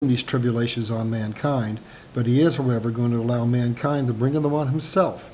these tribulations on mankind, but he is, however, going to allow mankind to bring them on himself.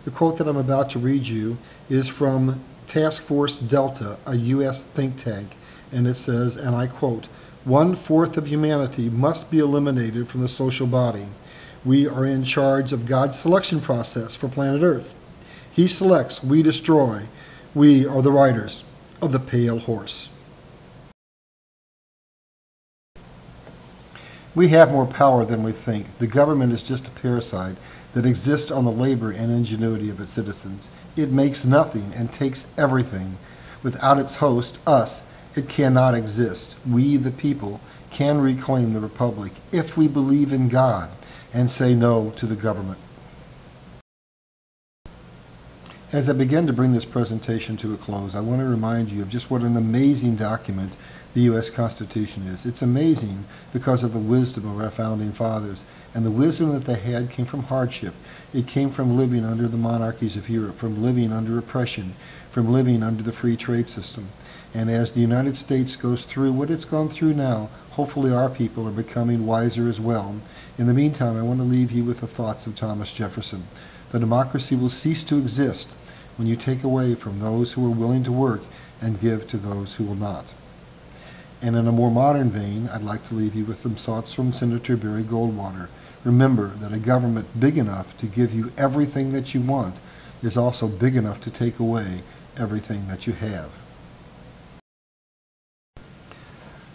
The quote that I'm about to read you is from Task Force Delta, a U.S. think tank, and it says, and I quote, "1/4 of humanity must be eliminated from the social body. We are in charge of God's selection process for planet Earth. He selects, we destroy. We are the riders of the pale horse." We have more power than we think. The government is just a parasite that exists on the labor and ingenuity of its citizens. It makes nothing and takes everything. Without its host, us, it cannot exist. We, the people, can reclaim the republic if we believe in God and say no to the government. As I begin to bring this presentation to a close, I want to remind you of just what an amazing document the U.S. Constitution is. It's amazing because of the wisdom of our founding fathers, and the wisdom that they had came from hardship. It came from living under the monarchies of Europe, from living under oppression, from living under the free trade system. And as the United States goes through what it's gone through now, hopefully our people are becoming wiser as well. In the meantime, I want to leave you with the thoughts of Thomas Jefferson. The democracy will cease to exist when you take away from those who are willing to work and give to those who will not. And in a more modern vein, I'd like to leave you with some thoughts from Senator Barry Goldwater. Remember that a government big enough to give you everything that you want is also big enough to take away everything that you have.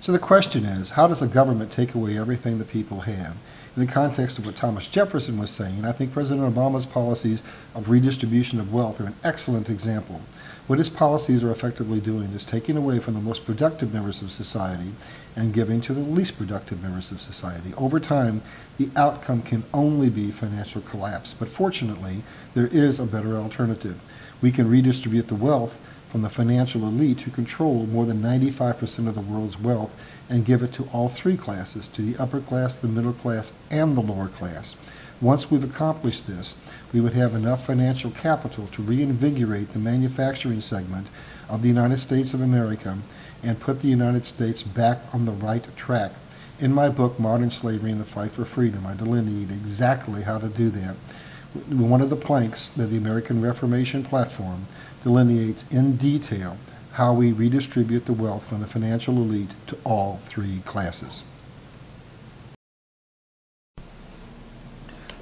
So the question is, how does a government take away everything the people have? In the context of what Thomas Jefferson was saying, I think President Obama's policies of redistribution of wealth are an excellent example. What his policies are effectively doing is taking away from the most productive members of society and giving to the least productive members of society. Over time, the outcome can only be financial collapse, but fortunately, there is a better alternative. We can redistribute the wealth from the financial elite who control more than 95% of the world's wealth and give it to all three classes, to the upper class, the middle class, and the lower class. Once we've accomplished this, we would have enough financial capital to reinvigorate the manufacturing segment of the United States of America and put the United States back on the right track. In my book, Modern Slavery and the Fight for Freedom, I delineate exactly how to do that. One of the planks of the American Reformation platform delineates in detail how we redistribute the wealth from the financial elite to all three classes.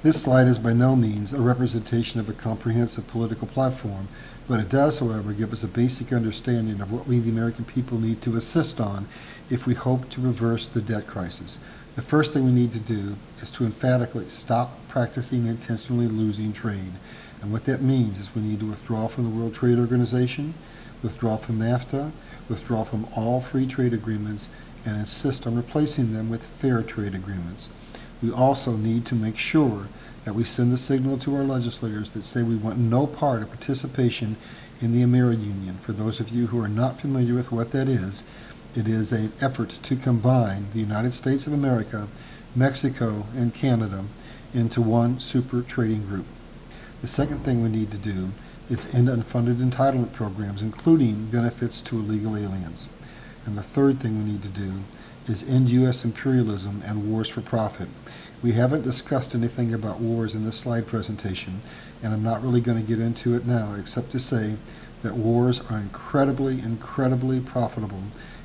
This slide is by no means a representation of a comprehensive political platform, but it does, however, give us a basic understanding of what we, the American people, need to assist on if we hope to reverse the debt crisis. The first thing we need to do is to emphatically stop practicing intentionally losing trade. And what that means is we need to withdraw from the World Trade Organization, withdraw from NAFTA, withdraw from all free trade agreements, and insist on replacing them with fair trade agreements. We also need to make sure that we send the signal to our legislators that say we want no part of participation in the AmeriUnion. For those of you who are not familiar with what that is, it is an effort to combine the United States of America, Mexico, and Canada into one super trading group. The second thing we need to do is end unfunded entitlement programs, including benefits to illegal aliens. And the third thing we need to do is end U.S. imperialism and wars for profit. We haven't discussed anything about wars in this slide presentation, and I'm not really going to get into it now, except to say that wars are incredibly, incredibly profitable,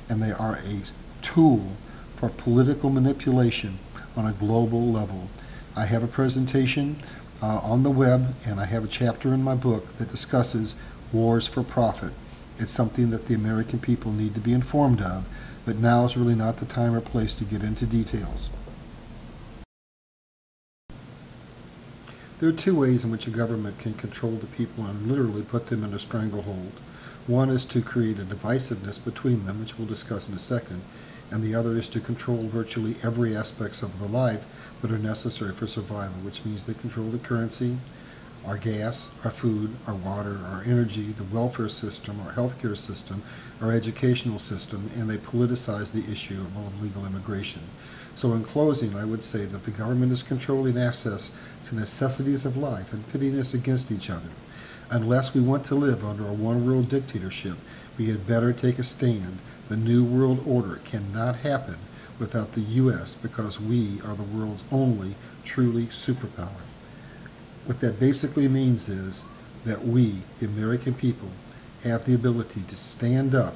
and they are a tool for political manipulation on a global level. I have a presentation on the web, and I have a chapter in my book that discusses wars for profit. It's something that the American people need to be informed of, but now is really not the time or place to get into details. There are two ways in which a government can control the people and literally put them in a stranglehold. One is to create a divisiveness between them, which we'll discuss in a second, and the other is to control virtually every aspect of the life that are necessary for survival, which means they control the currency, our gas, our food, our water, our energy, the welfare system, our healthcare system, our educational system, and they politicize the issue of illegal immigration. So in closing, I would say that the government is controlling access to necessities of life and pitting us against each other. Unless we want to live under a one-world dictatorship, we had better take a stand. The New World Order cannot happen without the U.S. because we are the world's only truly superpower. What that basically means is that we, the American people, have the ability to stand up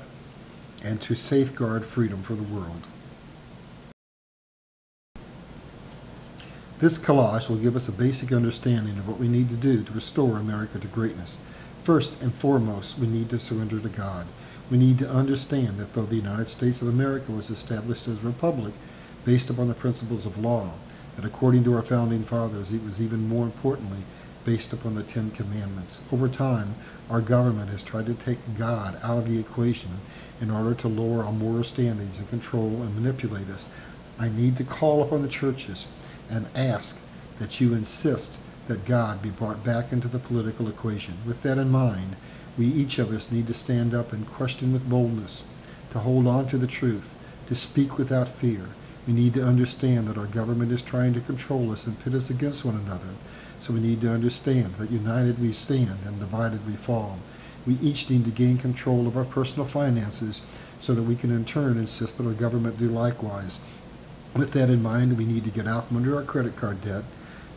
and to safeguard freedom for the world. This collage will give us a basic understanding of what we need to do to restore America to greatness. First and foremost, we need to surrender to God. We need to understand that though the United States of America was established as a republic based upon the principles of law, that according to our founding fathers, it was even more importantly based upon the Ten Commandments. Over time, our government has tried to take God out of the equation in order to lower our moral standards and control and manipulate us. I need to call upon the churches and ask that you insist that God be brought back into the political equation. With that in mind, we each of us need to stand up and question with boldness, to hold on to the truth, to speak without fear. We need to understand that our government is trying to control us and pit us against one another. So we need to understand that united we stand and divided we fall. We each need to gain control of our personal finances so that we can in turn insist that our government do likewise. With that in mind, we need to get out from under our credit card debt,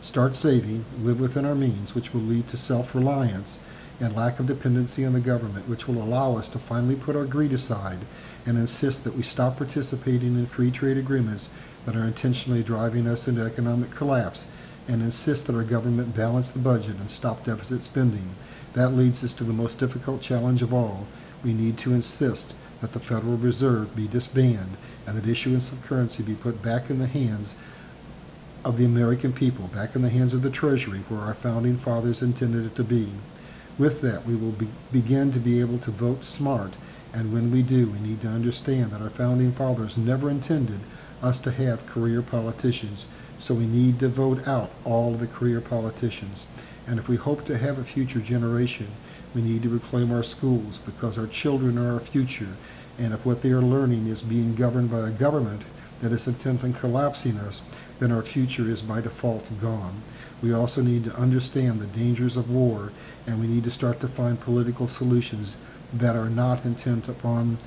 start saving, live within our means, which will lead to self-reliance and lack of dependency on the government, which will allow us to finally put our greed aside and insist that we stop participating in free trade agreements that are intentionally driving us into economic collapse, and insist that our government balance the budget and stop deficit spending. That leads us to the most difficult challenge of all. We need to insist that the Federal Reserve be disbanded and that issuance of currency be put back in the hands of the American people, back in the hands of the Treasury, where our founding fathers intended it to be. With that, we will begin to be able to vote smart, and when we do, we need to understand that our founding fathers never intended us to have career politicians, so we need to vote out all of the career politicians. And if we hope to have a future generation, we need to reclaim our schools, because our children are our future, and if what they are learning is being governed by a government that is intent on collapsing us, then our future is by default gone. We also need to understand the dangers of war, and we need to start to find political solutions that are not intent upon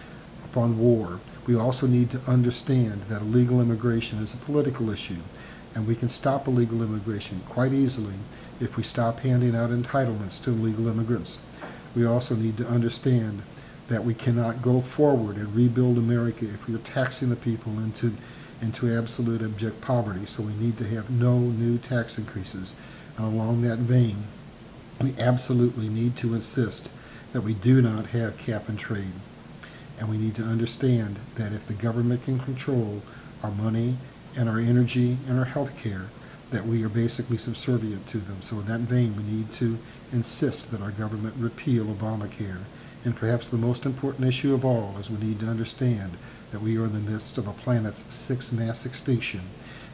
war. We also need to understand that illegal immigration is a political issue, and we can stop illegal immigration quite easily if we stop handing out entitlements to illegal immigrants. We also need to understand that we cannot go forward and rebuild America if we are taxing the people into absolute abject poverty. So we need to have no new tax increases. And along that vein, we absolutely need to insist that we do not have cap and trade. And we need to understand that if the government can control our money and our energy and our health care, that we are basically subservient to them. So in that vein, we need to insist that our government repeal Obamacare. And perhaps the most important issue of all is we need to understand that we are in the midst of a planet's sixth mass extinction.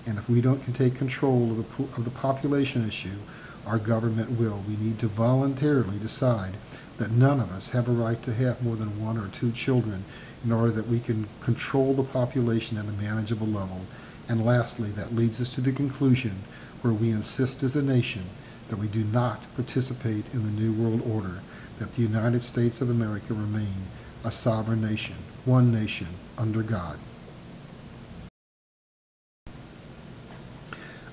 And if we don't take control of the population issue, our government will. We need to voluntarily decide that none of us have a right to have more than 1 or 2 children in order that we can control the population at a manageable level. And lastly, that leads us to the conclusion where we insist as a nation that we do not participate in the New World Order, that the United States of America remain a sovereign nation, one nation under God.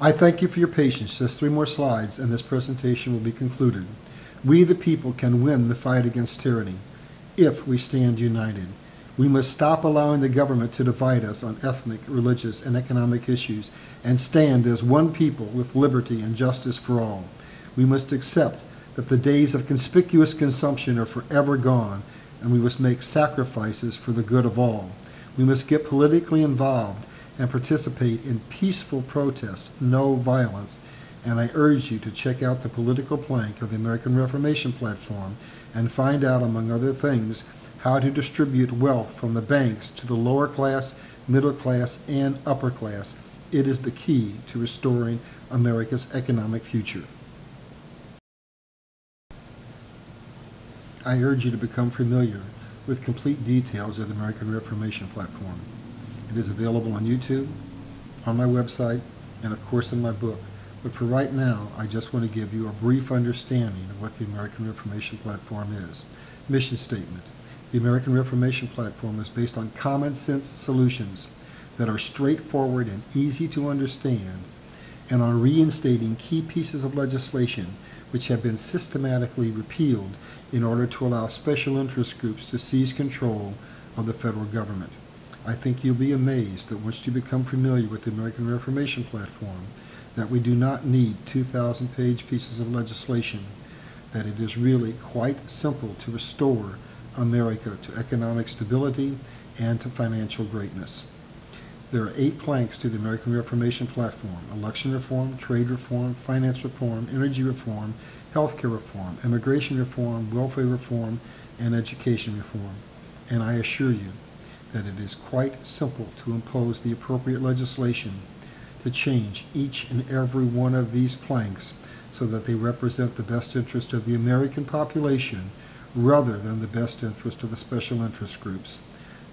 I thank you for your patience. Just 3 more slides and this presentation will be concluded. We the people can win the fight against tyranny if we stand united. We must stop allowing the government to divide us on ethnic, religious, and economic issues and stand as one people with liberty and justice for all. We must accept that the days of conspicuous consumption are forever gone, and we must make sacrifices for the good of all. We must get politically involved and participate in peaceful protest, no violence. And I urge you to check out the political plank of the American Reformation Platform and find out, among other things, how to distribute wealth from the banks to the lower class, middle class, and upper class. It is the key to restoring America's economic future. I urge you to become familiar with complete details of the American Reformation Platform. It is available on YouTube, on my website, and of course in my book. But for right now, I just want to give you a brief understanding of what the American Reformation Platform is. Mission statement. The American Reformation Platform is based on common sense solutions that are straightforward and easy to understand, and on reinstating key pieces of legislation which have been systematically repealed in order to allow special interest groups to seize control of the federal government. I think you'll be amazed that once you become familiar with the American Reformation Platform, that we do not need 2,000-page pieces of legislation, that it is really quite simple to restore America to economic stability and to financial greatness. There are 8 planks to the American Reformation Platform: election reform, trade reform, finance reform, energy reform, healthcare reform, immigration reform, welfare reform, and education reform. And I assure you that it is quite simple to impose the appropriate legislation to change each and every one of these planks so that they represent the best interest of the American population rather than the best interest of the special interest groups.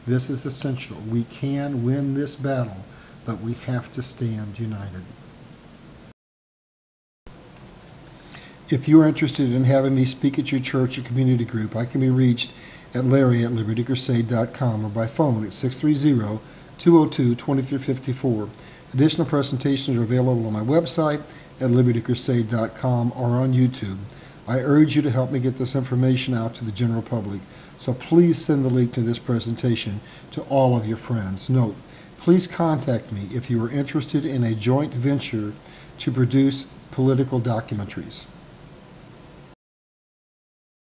This is essential. We can win this battle, but we have to stand united. If you are interested in having me speak at your church or community group, I can be reached at larry@libertycrusade.com or by phone at 630-202-2354. Additional presentations are available on my website at libertycrusade.com or on YouTube. I urge you to help me get this information out to the general public, so please send the link to this presentation to all of your friends. Note, please contact me if you are interested in a joint venture to produce political documentaries.